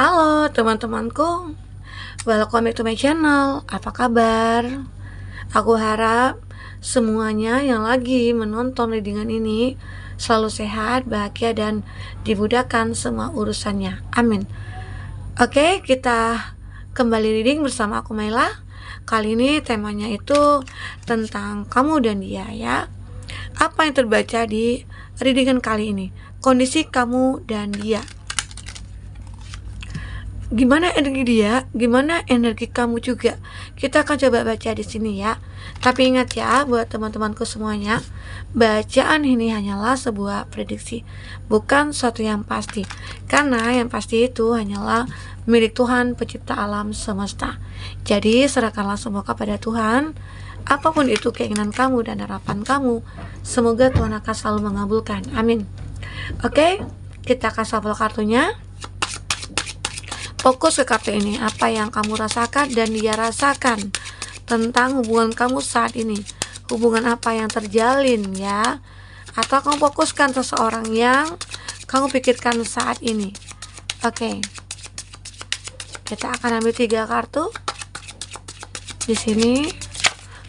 Halo teman-temanku, welcome back to my channel. Apa kabar? Aku harap semuanya yang lagi menonton readingan ini selalu sehat, bahagia, dan dimudahkan semua urusannya. Amin. Oke, kita kembali reading bersama aku Maila. Kali ini temanya itu tentang kamu dan dia ya. Apa yang terbaca di readingan kali ini? Kondisi kamu dan dia. Gimana energi dia, gimana energi kamu juga. Kita akan coba baca di sini ya. Tapi ingat ya, buat teman-temanku semuanya, bacaan ini hanyalah sebuah prediksi, bukan suatu yang pasti. Karena yang pasti itu hanyalah milik Tuhan pencipta alam semesta. Jadi serahkanlah semua kepada Tuhan. Apapun itu keinginan kamu dan harapan kamu, semoga Tuhan akan selalu mengabulkan. Amin. Oke, kita akan shuffle kartunya. Fokus ke kartu ini, apa yang kamu rasakan dan dia rasakan tentang hubungan kamu saat ini. Hubungan apa yang terjalin ya. Atau kamu fokuskan seseorang yang kamu pikirkan saat ini. Oke. Kita akan ambil 3 kartu. Di sini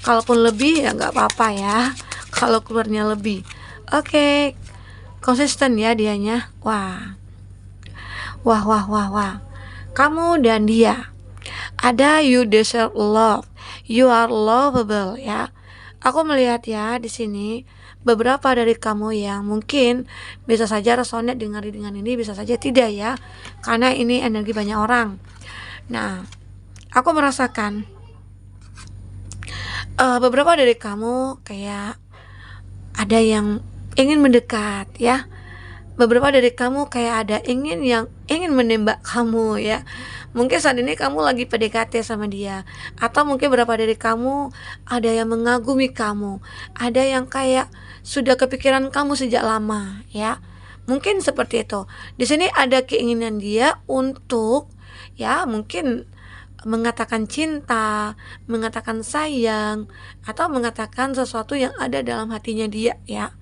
kalaupun lebih ya nggak apa-apa ya. Kalau keluarnya lebih. Oke. Konsisten ya dianya. Wah. Kamu dan dia. Ada you deserve love. You are lovable ya. Aku melihat ya di sini beberapa dari kamu yang mungkin bisa saja resonate dengan ini, bisa saja tidak ya. Karena ini energi banyak orang. Nah, aku merasakan beberapa dari kamu kayak ada yang ingin mendekat ya. Beberapa dari kamu kayak ada ingin menembak kamu ya. Mungkin saat ini kamu lagi PDKT sama dia. Atau mungkin beberapa dari kamu ada yang mengagumi kamu. Ada yang kayak sudah kepikiran kamu sejak lama ya. Mungkin seperti itu. Di sini ada keinginan dia untuk ya mungkin mengatakan cinta, mengatakan sayang, atau mengatakan sesuatu yang ada dalam hatinya dia ya.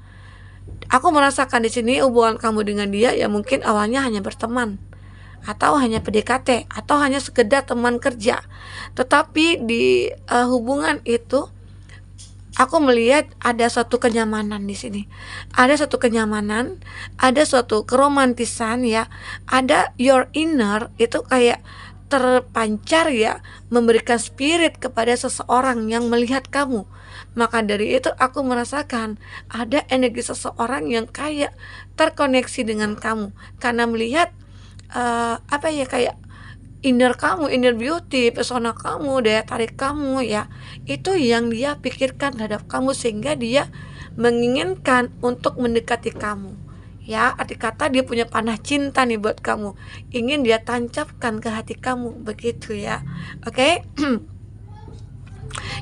Aku merasakan di sini hubungan kamu dengan dia ya mungkin awalnya hanya berteman atau hanya PDKT atau hanya sekedar teman kerja. Tetapi di hubungan itu aku melihat ada suatu kenyamanan di sini. Ada suatu kenyamanan, ada suatu keromantisan ya. Ada your inner itu kayak terpancar ya, memberikan spirit kepada seseorang yang melihat kamu. Maka dari itu aku merasakan ada energi seseorang yang kayak terkoneksi dengan kamu karena melihat kayak inner kamu, inner beauty, pesona kamu, daya tarik kamu ya. Itu yang dia pikirkan terhadap kamu sehingga dia menginginkan untuk mendekati kamu. Ya, arti kata dia punya panah cinta nih buat kamu. Ingin dia tancapkan ke hati kamu, begitu ya. Oke.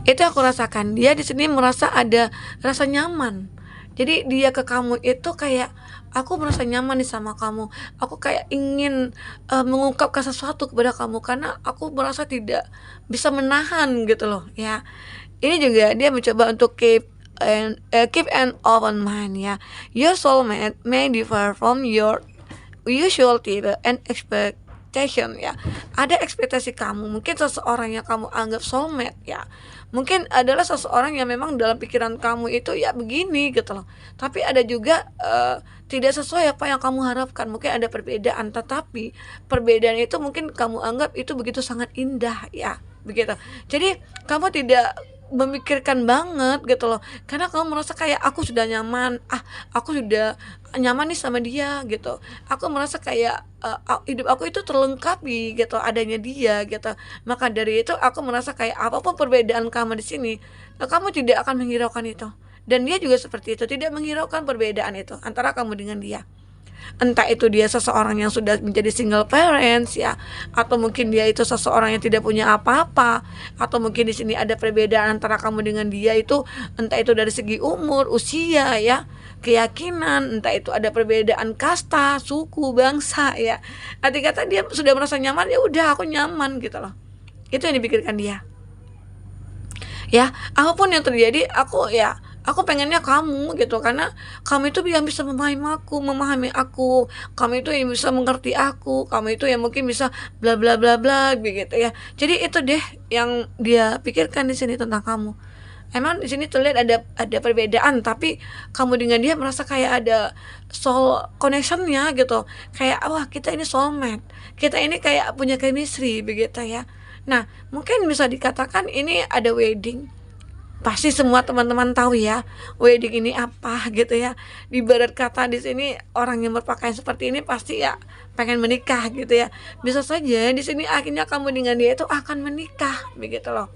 Itu aku rasakan. Dia di sini merasa ada rasa nyaman. Jadi dia ke kamu itu kayak aku merasa nyaman nih sama kamu. Aku kayak ingin mengungkapkan sesuatu kepada kamu karena aku merasa tidak bisa menahan gitu loh ya. Ini juga dia mencoba untuk keep an open mind ya. Your soulmate may differ from your usual type and expectation ya. Ada ekspektasi kamu, mungkin seseorang yang kamu anggap soulmate ya. Mungkin adalah seseorang yang memang dalam pikiran kamu itu ya begini gitu loh. Tapi ada juga tidak sesuai apa yang kamu harapkan. Mungkin ada perbedaan, tetapi perbedaan itu mungkin kamu anggap itu begitu sangat indah ya, begitu. Jadi kamu tidak memikirkan banget gitu loh karena kamu merasa kayak aku sudah nyaman, aku sudah nyaman nih sama dia gitu. Aku merasa kayak hidup aku itu terlengkapi gitu adanya dia gitu. Maka dari itu aku merasa kayak apapun perbedaan kamu di sini, kamu tidak akan menghiraukan itu. Dan dia juga seperti itu, tidak menghiraukan perbedaan itu antara kamu dengan dia. Entah itu dia seseorang yang sudah menjadi single parents ya, atau mungkin dia itu seseorang yang tidak punya apa-apa, atau mungkin di sini ada perbedaan antara kamu dengan dia itu entah itu dari segi umur, usia ya, keyakinan, entah itu ada perbedaan kasta, suku, bangsa ya. Arti kata dia sudah merasa nyaman, ya udah aku nyaman gitu loh. Itu yang dipikirkan dia. Ya, apapun yang terjadi aku pengennya kamu gitu, karena kamu itu yang bisa memahami aku, kamu itu yang bisa mengerti aku, kamu itu yang mungkin bisa bla bla bla bla begitu ya. Jadi itu deh yang dia pikirkan di sini tentang kamu. Emang di sini terlihat ada perbedaan, tapi kamu dengan dia merasa kayak ada soul connection-nya gitu. Kayak wah, kita ini soulmate. Kita ini kayak punya chemistry begitu ya. Nah, mungkin bisa dikatakan ini ada wedding. Pasti semua teman-teman tahu ya, wedding ini apa gitu ya. Di ibarat kata di sini orang yang berpakaian seperti ini pasti ya pengen menikah gitu ya. Bisa saja di sini akhirnya kamu dengan dia itu akan menikah begitu loh.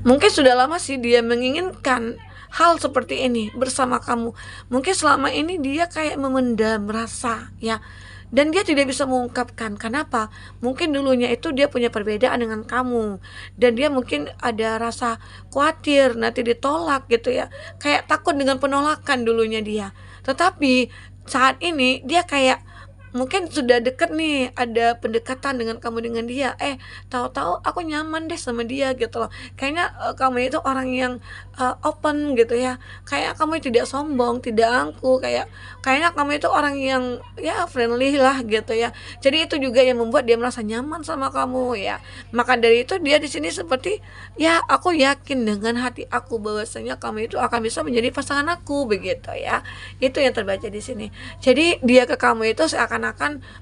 Mungkin sudah lama sih dia menginginkan hal seperti ini bersama kamu. Mungkin selama ini dia kayak memendam rasa ya. Dan dia tidak bisa mengungkapkan. Kenapa? Mungkin dulunya itu dia punya perbedaan dengan kamu. Dan dia mungkin ada rasa khawatir nanti ditolak gitu ya. Kayak takut dengan penolakan dulunya dia. Tetapi saat ini dia kayak mungkin sudah deket nih, ada pendekatan dengan kamu dengan dia, tahu-tahu aku nyaman deh sama dia gitu loh. Kayaknya kamu itu orang yang open gitu ya, kayak kamu tidak sombong, tidak angkuh, kayaknya kamu itu orang yang ya friendly lah gitu ya. Jadi itu juga yang membuat dia merasa nyaman sama kamu ya. Maka dari itu dia di sini seperti ya, aku yakin dengan hati aku bahwasanya kamu itu akan bisa menjadi pasangan aku begitu ya. Itu yang terbaca di sini. Jadi dia ke kamu itu seakan-akan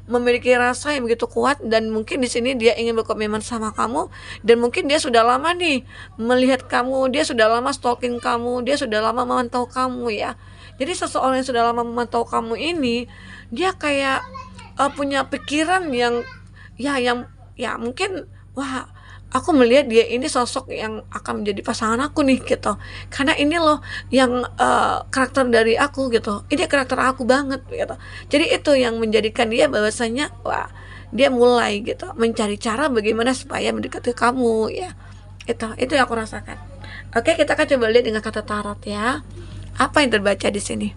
memiliki rasa yang begitu kuat, dan mungkin di sini dia ingin berkomitmen sama kamu, dan mungkin dia sudah lama nih melihat kamu, dia sudah lama stalking kamu, dia sudah lama memantau kamu ya. Jadi seseorang yang sudah lama memantau kamu ini, dia kayak punya pikiran yang ya mungkin wah, aku melihat dia ini sosok yang akan menjadi pasangan aku nih gitu, karena ini loh yang karakter dari aku gitu, ini karakter aku banget gitu. Jadi itu yang menjadikan dia bahwasanya wah, dia mulai gitu mencari cara bagaimana supaya mendekati kamu ya. Itu yang aku rasakan. Oke, kita akan coba lihat dengan kata tarot ya, apa yang terbaca di sini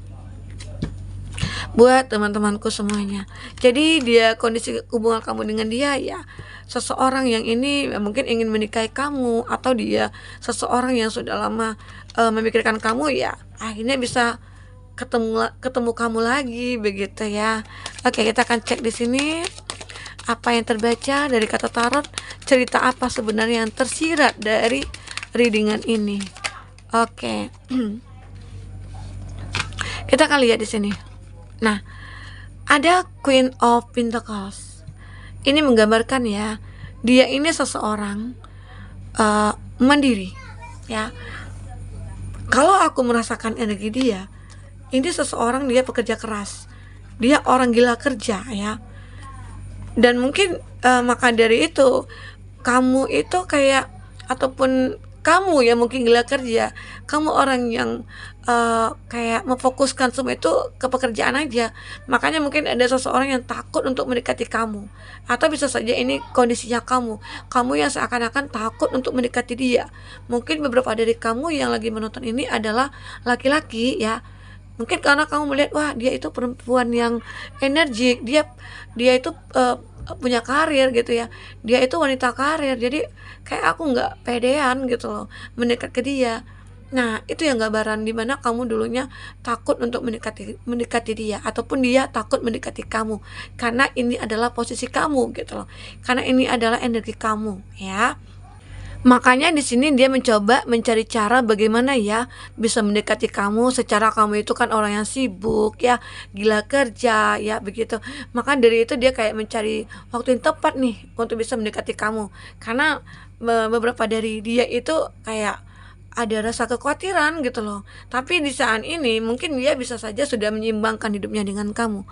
buat teman-temanku semuanya. Jadi dia kondisi hubungan kamu dengan dia ya, seseorang yang ini mungkin ingin menikahi kamu, atau dia seseorang yang sudah lama memikirkan kamu ya, akhirnya bisa ketemu kamu lagi begitu ya. Oke, kita akan cek di sini apa yang terbaca dari kata tarot, cerita apa sebenarnya yang tersirat dari readingan ini. Oke. Kita akan lihat di sini. Nah, ada Queen of Pentacles. Ini menggambarkan ya, dia ini seseorang mandiri ya. Kalau aku merasakan energi dia, ini seseorang dia pekerja keras, dia orang gila kerja ya. Dan mungkin maka dari itu kamu itu kayak, ataupun kamu yang mungkin gila kerja, kamu orang yang kayak memfokuskan semua itu ke pekerjaan aja. Makanya mungkin ada seseorang yang takut untuk mendekati kamu, atau bisa saja ini kondisinya kamu yang seakan-akan takut untuk mendekati dia. Mungkin beberapa dari kamu yang lagi menonton ini adalah laki-laki ya. Mungkin karena kamu melihat wah, dia itu perempuan yang energik, dia itu punya karir gitu ya, dia itu wanita karir, jadi kayak aku nggak pedean gitu loh mendekat ke dia. Nah, itu yang gambaran dimana kamu dulunya takut untuk mendekati dia, ataupun dia takut mendekati kamu, karena ini adalah posisi kamu gitu loh, karena ini adalah energi kamu ya. Makanya di sini dia mencoba mencari cara bagaimana ya bisa mendekati kamu, secara kamu itu kan orang yang sibuk ya, gila kerja ya begitu. Maka dari itu dia kayak mencari waktu yang tepat nih untuk bisa mendekati kamu. Karena beberapa dari dia itu kayak ada rasa kekhawatiran gitu loh. Tapi di saat ini mungkin dia bisa saja sudah menyeimbangkan hidupnya dengan kamu.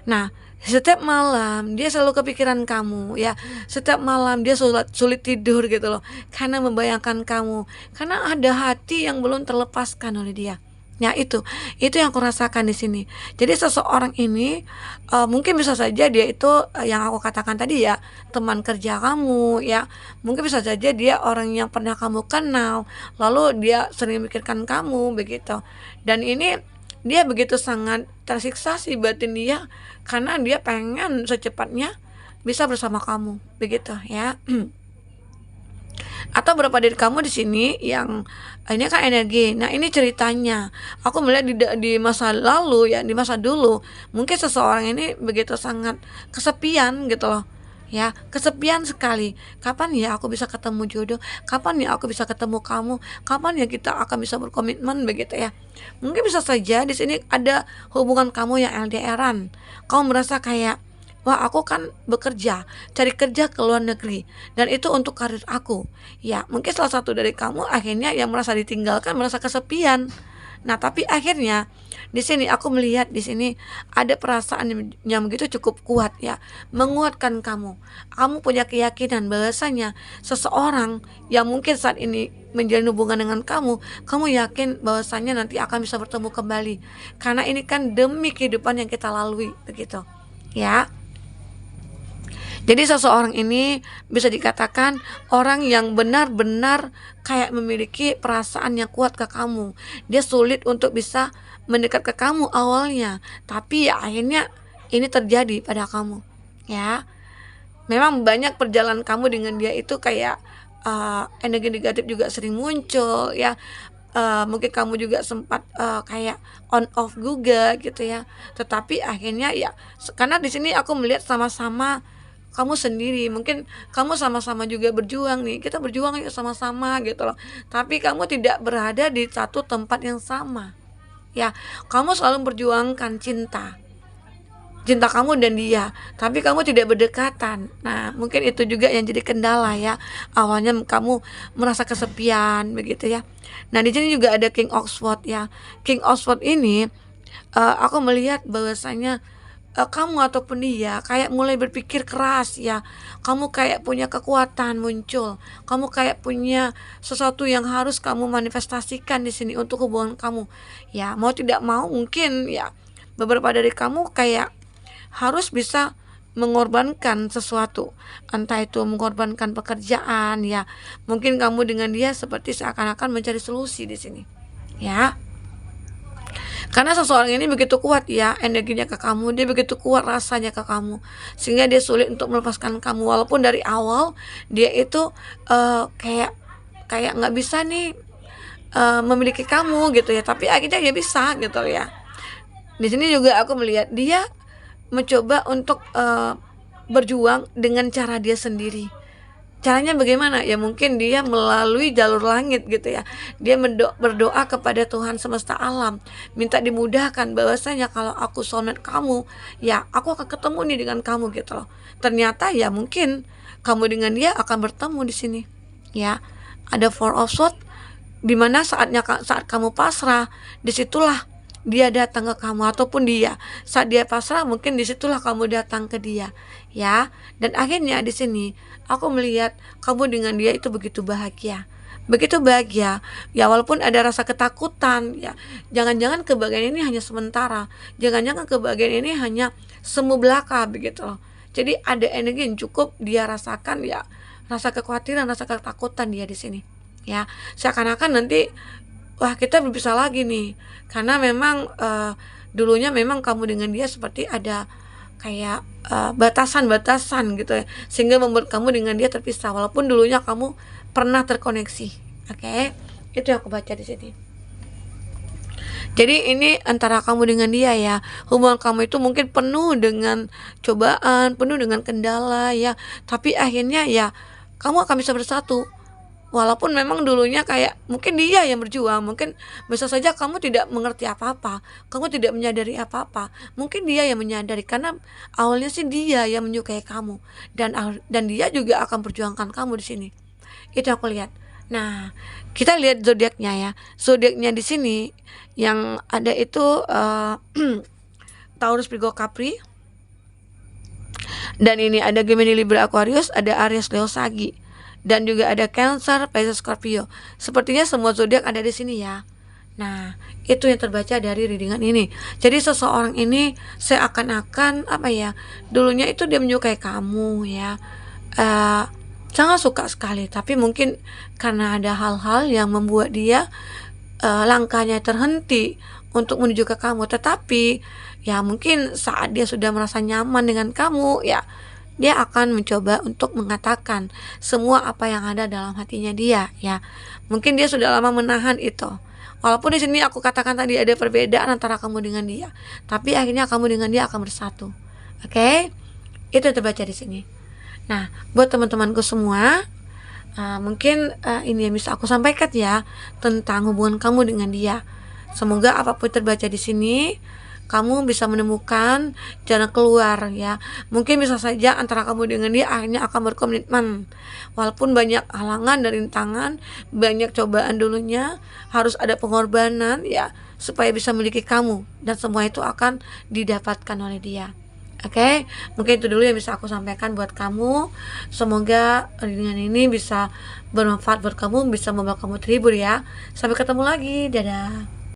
Nah, setiap malam dia selalu kepikiran kamu ya. Setiap malam dia sulit tidur gitu loh, karena membayangkan kamu, karena ada hati yang belum terlepaskan oleh dia. Ya, itu yang aku rasakan di sini. Jadi seseorang ini mungkin bisa saja dia itu yang aku katakan tadi ya, teman kerja kamu ya. Mungkin bisa saja dia orang yang pernah kamu kenal, lalu dia sering memikirkan kamu begitu. Dan ini dia begitu sangat tersiksa sih batin dia, karena dia pengen secepatnya bisa bersama kamu begitu ya. Atau berapa dari kamu di sini yang ini kan energi. Nah, ini ceritanya. Aku melihat di masa lalu ya, di masa dulu, mungkin seseorang ini begitu sangat kesepian gitu loh. Ya, kesepian sekali. Kapan ya aku bisa ketemu jodoh? Kapan ya aku bisa ketemu kamu? Kapan ya kita akan bisa berkomitmen begitu ya? Mungkin bisa saja di sini ada hubungan kamu yang LDRan. Kamu merasa kayak, wah, aku kan bekerja, cari kerja ke luar negeri, dan itu untuk karir aku. Ya, mungkin salah satu dari kamu akhirnya yang merasa ditinggalkan, merasa kesepian. Nah, tapi akhirnya di sini aku melihat di sini ada perasaan yang begitu cukup kuat ya, menguatkan kamu. Kamu punya keyakinan bahwasanya seseorang yang mungkin saat ini menjalin hubungan dengan kamu yakin bahwasanya nanti akan bisa bertemu kembali. Karena ini kan demi kehidupan yang kita lalui begitu. Ya. Jadi seseorang ini bisa dikatakan orang yang benar-benar kayak memiliki perasaan yang kuat ke kamu. Dia sulit untuk bisa mendekat ke kamu awalnya, tapi ya akhirnya ini terjadi pada kamu. Ya, memang banyak perjalanan kamu dengan dia itu kayak energi negatif juga sering muncul ya. Mungkin kamu juga sempat kayak on off juga gitu ya. Tetapi akhirnya ya karena di sini aku melihat sama-sama kamu sendiri, mungkin kamu sama-sama juga berjuang nih, kita berjuang yuk sama-sama gitu loh. Tapi kamu tidak berada di satu tempat yang sama. Ya, kamu selalu memperjuangkan cinta kamu dan dia, tapi kamu tidak berdekatan. Nah, mungkin itu juga yang jadi kendala ya. Awalnya kamu merasa kesepian begitu ya. Nah, di sini juga ada King Oxford ya. King Oxford ini aku melihat bahwasanya kamu ataupun dia kayak mulai berpikir keras ya. Kamu kayak punya kekuatan muncul. Kamu kayak punya sesuatu yang harus kamu manifestasikan di sini untuk hubungan kamu. Ya, mau tidak mau mungkin ya beberapa dari kamu kayak harus bisa mengorbankan sesuatu. Entah itu mengorbankan pekerjaan ya. Mungkin kamu dengan dia seperti seakan-akan mencari solusi di sini. Ya. Karena seseorang ini begitu kuat ya energinya ke kamu, dia begitu kuat rasanya ke kamu, sehingga dia sulit untuk melepaskan kamu. Walaupun dari awal dia itu kayak nggak bisa nih memiliki kamu gitu ya, tapi akhirnya dia bisa gitu ya. Di sini juga aku melihat dia mencoba untuk berjuang dengan cara dia sendiri. Caranya bagaimana? Ya mungkin dia melalui jalur langit gitu ya. Dia berdoa kepada Tuhan semesta alam, minta dimudahkan bahwasanya kalau aku soulmate kamu, ya aku akan ketemu nih dengan kamu gitu loh. Ternyata ya mungkin kamu dengan dia akan bertemu di sini. Ya, ada Four of Swords di mana saat kamu pasrah, disitulah dia datang ke kamu, ataupun dia saat dia pasrah mungkin disitulah kamu datang ke dia ya. Dan akhirnya di sini aku melihat kamu dengan dia itu begitu bahagia ya, walaupun ada rasa ketakutan ya. Jangan-jangan kebahagiaan ini hanya sementara, jangan-jangan kebahagiaan ini hanya semu belaka begitu loh. Jadi ada energi yang cukup dia rasakan ya, rasa kekhawatiran, rasa ketakutan dia di sini ya. Seakan-akan nanti wah, kita berpisah lagi nih, karena memang dulunya memang kamu dengan dia seperti ada kayak batasan-batasan gitu ya, sehingga membuat kamu dengan dia terpisah walaupun dulunya kamu pernah terkoneksi. Oke, itu yang aku baca di sini. Jadi ini antara kamu dengan dia ya, hubungan kamu itu mungkin penuh dengan cobaan, penuh dengan kendala ya, tapi akhirnya ya kamu akan bisa bersatu. Walaupun memang dulunya kayak mungkin dia yang berjuang, mungkin bisa saja kamu tidak mengerti apa-apa, kamu tidak menyadari apa-apa. Mungkin dia yang menyadari karena awalnya sih dia yang menyukai kamu, dan dia juga akan perjuangkan kamu di sini. Itu aku lihat. Nah, kita lihat zodiaknya ya. Zodiaknya di sini yang ada itu Taurus, Virgo, Capri. Dan ini ada Gemini, Libra, Aquarius, ada Aries, Leo, Sagi. Dan juga ada Cancer, Pisces, Scorpio. Sepertinya semua zodiak ada di sini ya. Nah, itu yang terbaca dari readingan ini. Jadi seseorang ini seakan-akan apa ya, dulunya itu dia menyukai kamu ya, sangat suka sekali. Tapi mungkin karena ada hal-hal yang membuat dia langkahnya terhenti untuk menuju ke kamu. Tetapi ya mungkin saat dia sudah merasa nyaman dengan kamu ya, dia akan mencoba untuk mengatakan semua apa yang ada dalam hatinya dia, ya. Mungkin dia sudah lama menahan itu. Walaupun di sini aku katakan tadi ada perbedaan antara kamu dengan dia, tapi akhirnya kamu dengan dia akan bersatu. Oke? Itu yang terbaca di sini. Nah, buat teman-temanku semua, mungkin ini yang bisa aku sampaikan ya tentang hubungan kamu dengan dia. Semoga apapun terbaca di sini, kamu bisa menemukan jalan keluar ya. Mungkin bisa saja antara kamu dengan dia akhirnya akan berkomitmen. Walaupun banyak halangan dan rintangan, banyak cobaan dulunya, harus ada pengorbanan ya supaya bisa memiliki kamu, dan semua itu akan didapatkan oleh dia. Oke, mungkin itu dulu yang bisa aku sampaikan buat kamu. Semoga dengan ini bisa bermanfaat buat kamu, bisa membawa kamu terhibur ya. Sampai ketemu lagi, dadah.